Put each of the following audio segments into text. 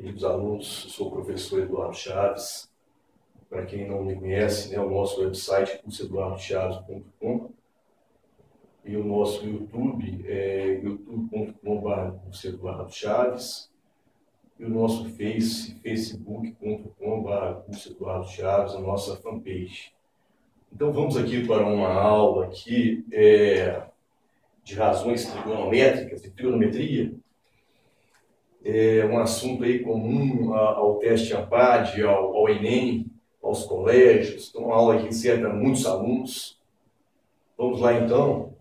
Amigos alunos, eu sou o professor Eduardo Chaves. Para quem não me conhece, né, o nosso website é cursoeduardochaves.com e o nosso YouTube é youtube.com/cursoeduardochaves e o nosso facebook.com/cursoeduardochaves, a nossa fanpage. Então vamos aqui para uma aula aqui de razões trigonométricas, de trigonometria. É um assunto aí comum ao teste ANPAD, ao Enem, aos colégios. Então, uma aula que serve a muitos alunos. Vamos lá, então.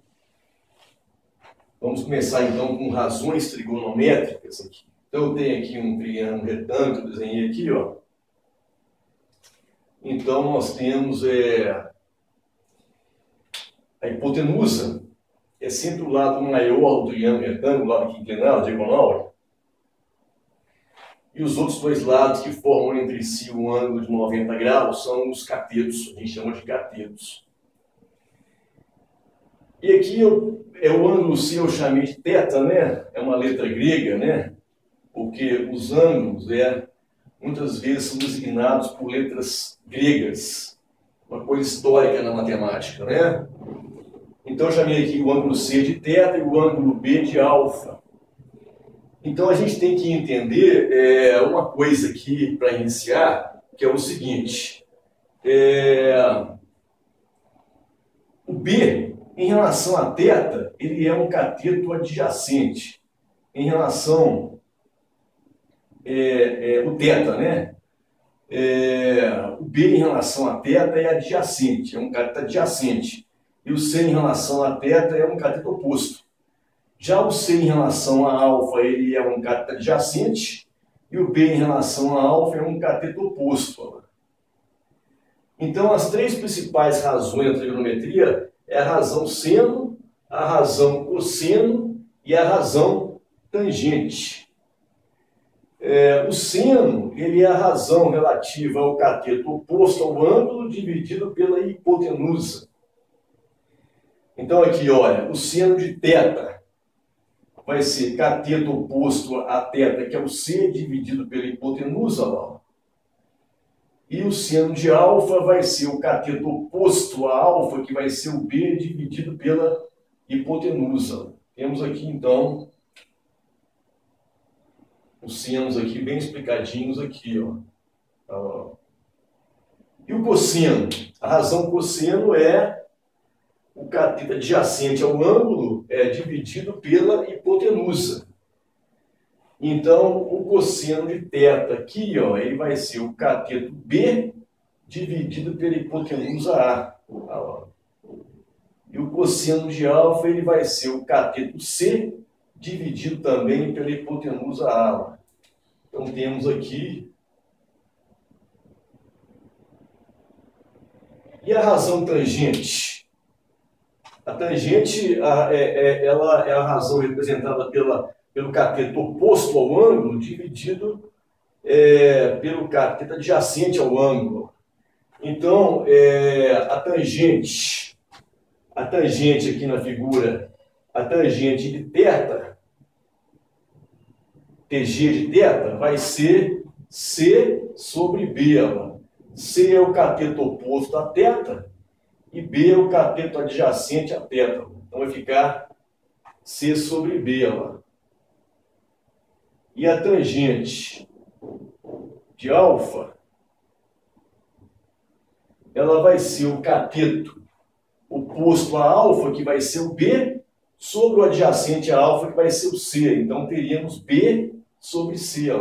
Vamos começar, então, com razões trigonométricas aqui. Então, eu tenho aqui um triângulo retângulo que eu desenhei aqui, ó. Então, nós temos a hipotenusa, é sempre o lado maior do triângulo retângulo, o lado aqui inclinado, diagonal. E os outros dois lados que formam entre si um ângulo de 90 graus são os catetos, a gente chama de catetos. E aqui o ângulo C eu chamei de θ, né? É uma letra grega, né? Porque os ângulos muitas vezes são designados por letras gregas, uma coisa histórica na matemática, né? Então eu chamei aqui o ângulo C de θ e o ângulo B de alfa. Então a gente tem que entender uma coisa aqui para iniciar, que é o seguinte. O B, em relação a θ, ele é um cateto adjacente. Em relação o θ, né? O B em relação a θ é adjacente, é um cateto adjacente. E o C em relação a θ é um cateto oposto. Já o C em relação a alfa, ele é um cateto adjacente, e o B em relação a alfa é um cateto oposto. Então, as três principais razões da trigonometria é a razão seno, a razão cosseno e a razão tangente. O seno, ele é a razão relativa ao cateto oposto ao ângulo dividido pela hipotenusa. Então, aqui, olha, o seno de θ vai ser cateto oposto a θ, que é o C dividido pela hipotenusa, ó. E o seno de alfa vai ser o cateto oposto a alfa, que vai ser o B dividido pela hipotenusa. Temos aqui, então, os senos aqui bem explicadinhos aqui, ó. E o cosseno? A razão cosseno é o cateto adjacente ao ângulo dividido pela hipotenusa. Então, o cosseno de θ aqui, ó, ele vai ser o cateto B dividido pela hipotenusa A. E o cosseno de alfa, ele vai ser o cateto C dividido também pela hipotenusa A. Então, temos aqui. E a razão tangente? A tangente ela é a razão representada pelo cateto oposto ao ângulo dividido pelo cateto adjacente ao ângulo. Então, a tangente aqui na figura, a tangente de θ, TG de θ, vai ser C sobre B. C é o cateto oposto a θ, e B é o cateto adjacente a θ. Então vai ficar C sobre B. E a tangente de alfa, ela vai ser o cateto oposto a alfa, que vai ser o B, sobre o adjacente a alfa, que vai ser o C. Então teríamos B sobre C.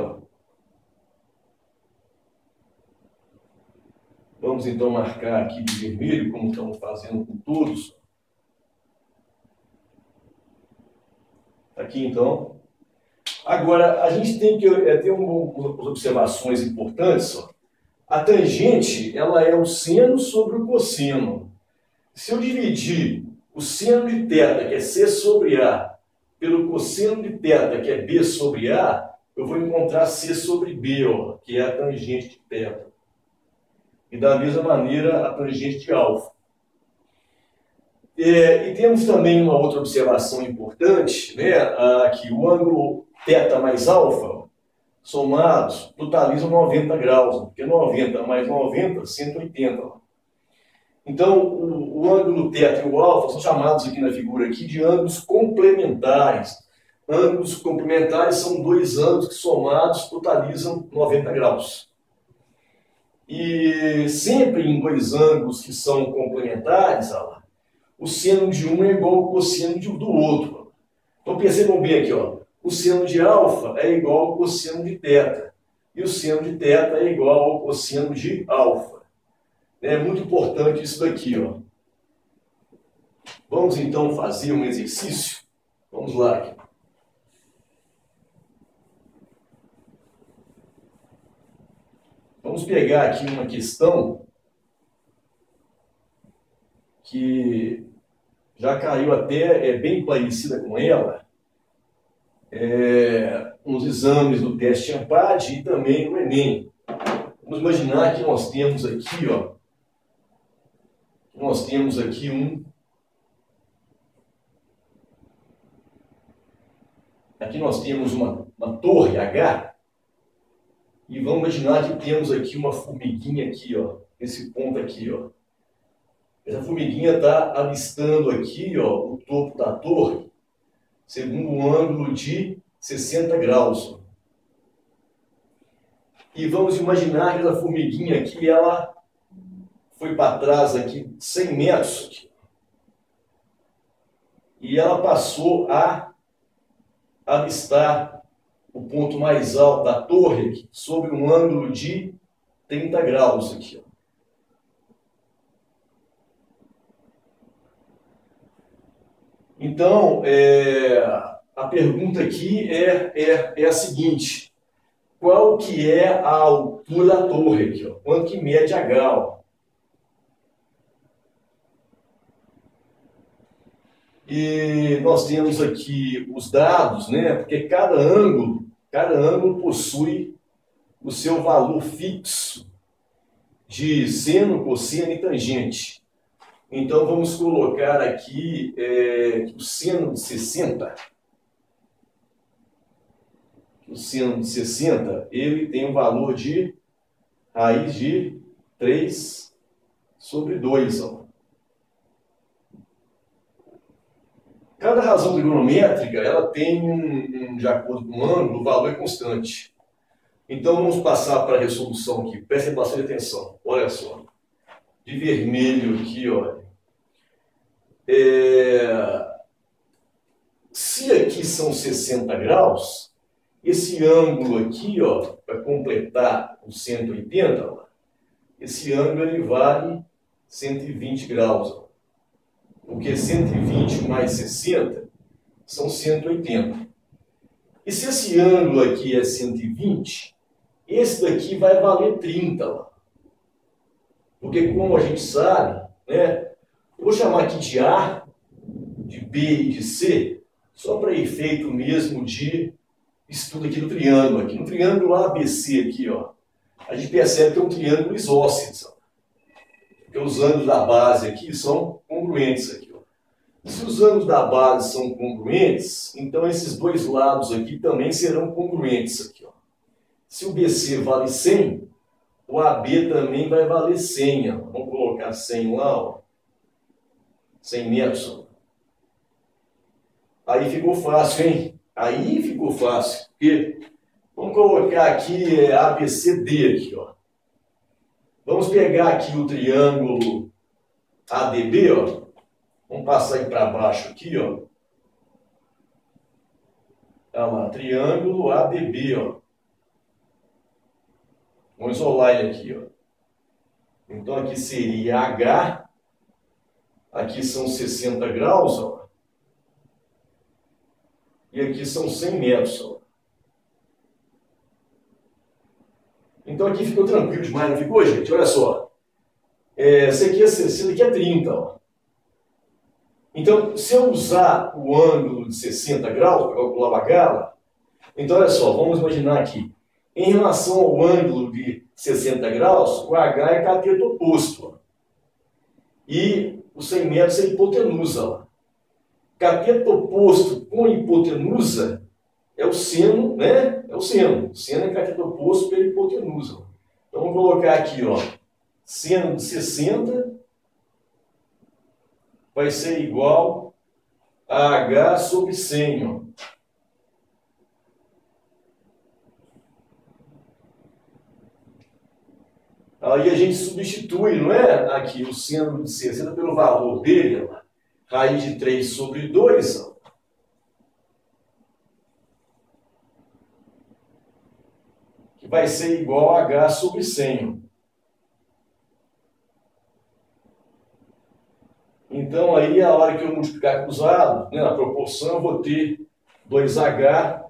Vamos então marcar aqui de vermelho, como estamos fazendo com todos. Aqui então. Agora, a gente tem que ter umas observações importantes. A tangente, ela é o seno sobre o cosseno. Se eu dividir o seno de θ, que é C sobre A, pelo cosseno de θ, que é B sobre A, eu vou encontrar C sobre B, que é a tangente de θ. E da mesma maneira a tangente de alfa. E temos também uma outra observação importante, né? Que o ângulo θ mais alfa somados totalizam 90 graus, porque 90 mais 90, 180. Então, o ângulo θ e o alfa são chamados aqui na figura aqui de ângulos complementares. Ângulos complementares são dois ângulos que somados totalizam 90 graus. E sempre em dois ângulos que são complementares, o seno de um é igual ao cosseno do outro. Então percebam bem aqui, o seno de alfa é igual ao cosseno de θ. E o seno de θ é igual ao cosseno de alfa. É muito importante isso daqui. Vamos então fazer um exercício? Vamos lá aqui. Vamos pegar aqui uma questão que já caiu até, é bem parecida com ela, nos exames do teste ANPAD e também no Enem. Vamos imaginar que nós temos aqui, aqui nós temos uma torre H, e vamos imaginar que temos aqui uma formiguinha aqui, esse ponto aqui, Essa formiguinha está avistando aqui, o topo da torre, segundo um ângulo de 60 graus. E vamos imaginar que essa formiguinha aqui, ela foi para trás aqui 100 metros. Aqui. E ela passou a avistar o ponto mais alto da torre aqui, sobre um ângulo de 30 graus aqui. Então, a pergunta aqui é a seguinte: qual que é a altura da torre aqui? Quanto que mede H? E nós temos aqui os dados, né? Porque cada ângulo possui o seu valor fixo de seno, cosseno e tangente. Então vamos colocar aqui o seno de 60. O seno de 60, ele tem um valor de raiz de 3 sobre 2. Cada razão trigonométrica, ela tem, de acordo com o ângulo, o valor é constante. Então vamos passar para a resolução aqui. Prestem bastante atenção. Olha só. De vermelho aqui, olha. Se aqui são 60 graus, esse ângulo aqui, para completar o 180, esse ângulo ele vale 120 graus. Porque 120 mais 60 são 180. E se esse ângulo aqui é 120, esse daqui vai valer 30. Porque como a gente sabe, né? Eu vou chamar aqui de A, de B e de C, só para efeito mesmo de estudo aqui do triângulo. Aqui no triângulo ABC aqui, a gente percebe que é um triângulo isósceles. Porque os ângulos da base aqui são congruentes aqui. Se os ângulos da base são congruentes, então esses dois lados aqui também serão congruentes aqui. Se o BC vale 100, o AB também vai valer 100. Vamos colocar 100 lá, 100 metros. Aí ficou fácil, hein? Aí ficou fácil. Porque vamos colocar aqui ABCD aqui, Vamos pegar aqui o triângulo ADB, Vamos passar aí para baixo aqui, Olha lá, triângulo ADB, Vamos isolar ele aqui, Então aqui seria H, aqui são 60 graus, E aqui são 100 metros, Então aqui ficou tranquilo demais, não ficou, gente? Olha só. Esse aqui é 60, aqui é 30, Então, se eu usar o ângulo de 60 graus para calcular o H, então olha só, vamos imaginar aqui. Em relação ao ângulo de 60 graus, o H é cateto oposto. E os 100 metros é hipotenusa. Cateto oposto com hipotenusa é o seno, né? É o seno. O seno é cateto oposto pela hipotenusa. Então, vamos colocar aqui, ó, seno de 60 vai ser igual a H sobre 100, ó. Aí a gente substitui, não é? Aqui o seno de 60 pelo valor dele, ó, raiz de 3 sobre 2, ó, que vai ser igual a H sobre 100. Então, aí, a hora que eu multiplicar cruzado, né, na proporção, eu vou ter 2H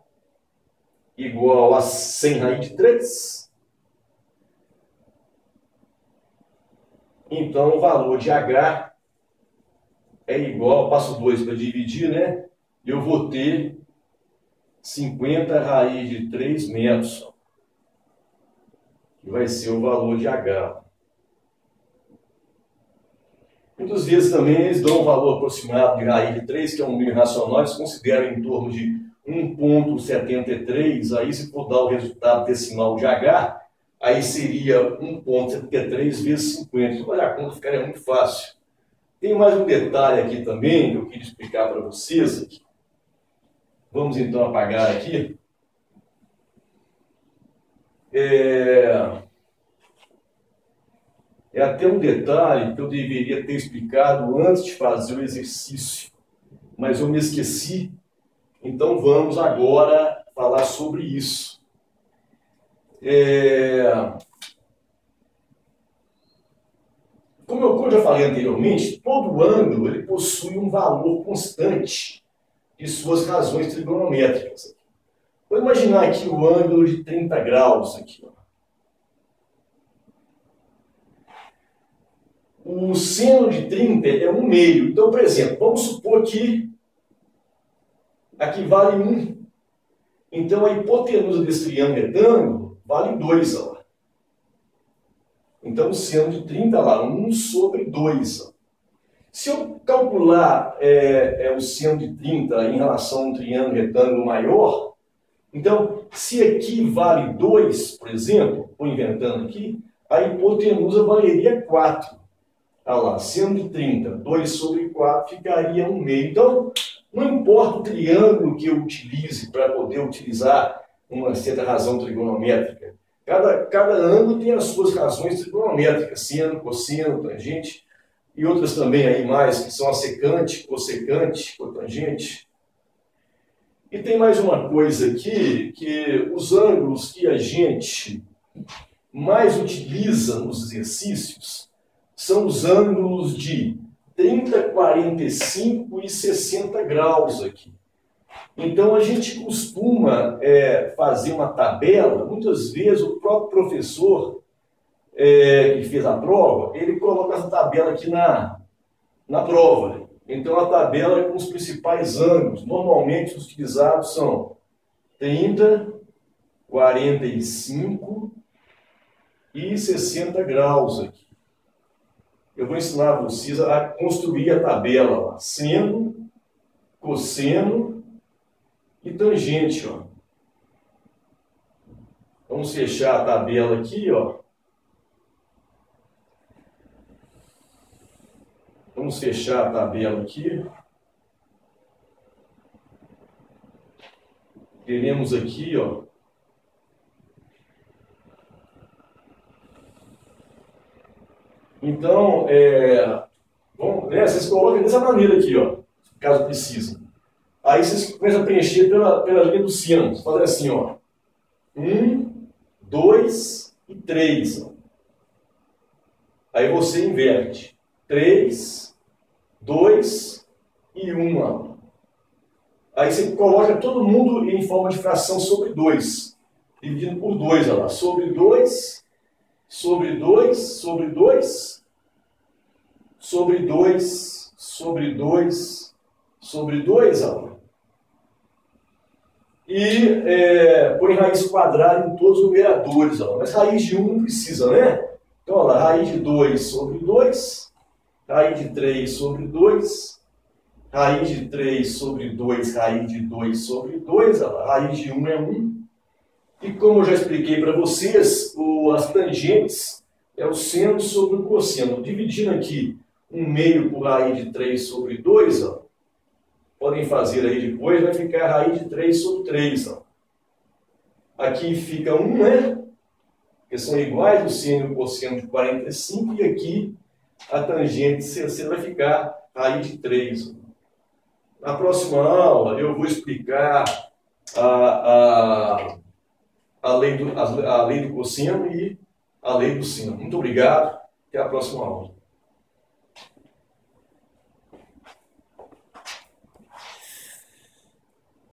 igual a 100 raiz de 3. Então, o valor de H é igual, passo 2 para dividir, né? Eu vou ter 50 raiz de 3 metros, que vai ser o valor de H. Muitas vezes também eles dão um valor aproximado de raiz de 3, que é um número racional, eles consideram em torno de 1,73, aí se for dar o resultado decimal de H, aí seria 1,73 vezes 50. Então, olha, a conta ficaria muito fácil. Tem mais um detalhe aqui também que eu queria explicar para vocês. Aqui. Vamos então apagar aqui. É até um detalhe que eu deveria ter explicado antes de fazer o exercício, mas eu me esqueci. Então vamos agora falar sobre isso. Como eu já falei anteriormente, todo ângulo ele possui um valor constante de suas razões trigonométricas. Vou imaginar aqui o ângulo de 30 graus. Aqui, ó. O seno de 30 é 1/2. Então, por exemplo, vamos supor que aqui vale 1. Então, a hipotenusa desse triângulo retângulo vale 2. Ó. Então, o seno de 30 lá, 1 sobre 2. Ó. Se eu calcular o seno de 30 em relação a um triângulo retângulo maior, então, se aqui vale 2, por exemplo, estou inventando aqui, a hipotenusa valeria 4. Olha lá, seno de 30, 2 sobre 4 ficaria 1/2. Então, não importa o triângulo que eu utilize para poder utilizar uma certa razão trigonométrica. Cada ângulo tem as suas razões trigonométricas, seno, cosseno, tangente, e outras também aí mais, que são a secante, cossecante, cotangente. E tem mais uma coisa aqui, que os ângulos que a gente mais utiliza nos exercícios são os ângulos de 30, 45 e 60 graus aqui. Então, a gente costuma fazer uma tabela, muitas vezes o próprio professor que fez a prova, ele coloca essa tabela aqui na prova. Então, a tabela é com os principais ângulos. Normalmente, os utilizados são 30, 45 e 60 graus aqui. Eu vou ensinar vocês a construir a tabela lá. Seno, cosseno e tangente, ó. Vamos fechar a tabela aqui, ó. Vamos fechar a tabela aqui. Teremos aqui, ó. Então, vocês colocam dessa maneira aqui, ó, caso precisem. Aí vocês começam a preencher pela linha do seno. Você faz assim, ó. 1, 2 e 3. Ó. Aí você inverte. 3, 2 e 1. Ó. Aí você coloca todo mundo em forma de fração sobre 2. Dividindo por 2, ó lá. Sobre 2, sobre 2, sobre 2, sobre 2, sobre 2, sobre 2, ó. E põe raiz quadrada em todos os numeradores, ó. Mas raiz de 1 não precisa, né? Então, olha lá, raiz de 2 sobre 2, raiz de 3 sobre 2, raiz de 3 sobre 2, raiz de 2 sobre 2, a raiz de 1 é 1. E como eu já expliquei para vocês, as tangentes é o seno sobre o cosseno. Dividindo aqui 1/2 por raiz de 3 sobre 2, ó, podem fazer aí depois, vai ficar a raiz de 3 sobre 3. Ó. Aqui fica 1, né? Porque são iguais o seno e o cosseno de 45, e aqui a tangente CC vai ficar raiz de 3. Na próxima aula eu vou explicar a lei do cosseno e a lei do seno. Muito obrigado, até a próxima aula.